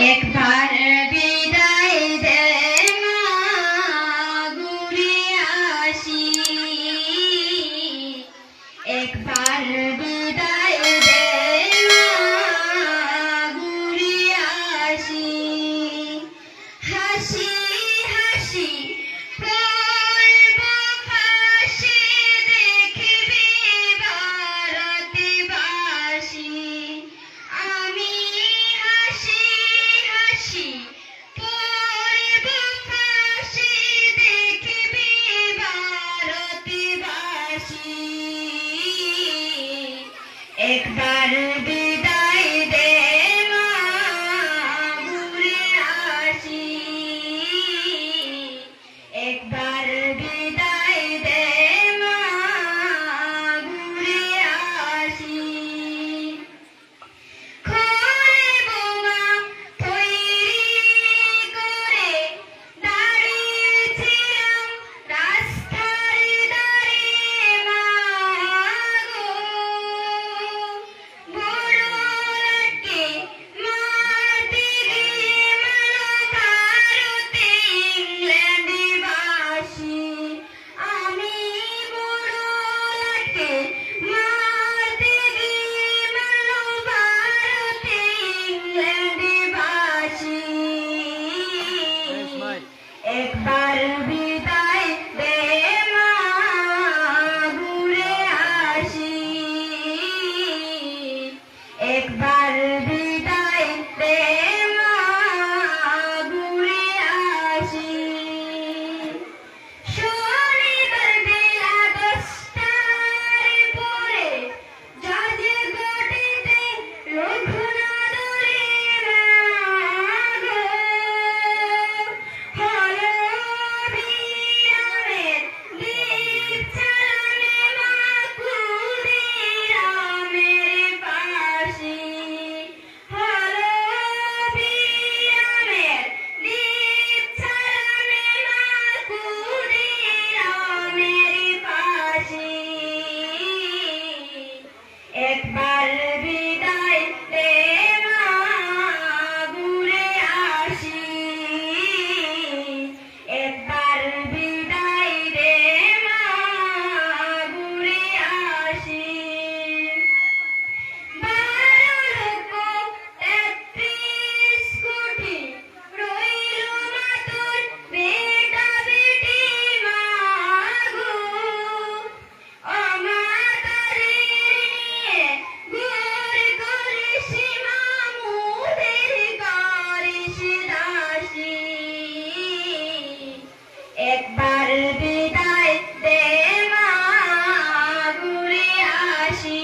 একবার বিদায় দে মা, ঘুরে আসি। একবার বিদায় দে মা, ঘুরে আসি। হাসি হাসি পড়ব ফাঁসি, দেখবি ভারতবাসী। আমি হাসি হাসি পড়ব ফাঁসি, দেখবি ভারতবাসী। একবার বিদায় দে মা, ঘুরে আসি। একবার বিদায় দে মা, ঘুরে আসি। খোলে বোমা তৈরি করে দাঁড়িয়েছিলাম রাস্তার ধারে মা গো। বড় লাগে মাটি গিয়ে ভারতে ইংল্যান্ডবাসী। আমি বড় লাগে মাটি গিয়ে ভারতে ইংল্যান্ডবাসী। একবার বিদায় দে মা, ঘুরে আসি। একবার বিদায় দে মা, ঘুরে আসি। শনিবার বেলা 10টার পরে জাজগোটিতে রঘুনাথরে মা গো। হলো বিরামের দীপ চালানে মা, ক্ষুদিরামের পাশে। হলো বিরামের দীপ চালানে মা, ক্ষুদিরামের পাশে। একবার বিদায় দে মা, ঘুরে আসি। একবার বিদায় দে মা, ঘুরে আসি। 12 লক্ষ 33 কোটি রইল মা তোর বেটা বেটি মা গো। অনাথাদের নিয়ে ঘুর করিস মামুদের করিস দাসী। একবার বিদায় দে মা, ঘুরে আসি।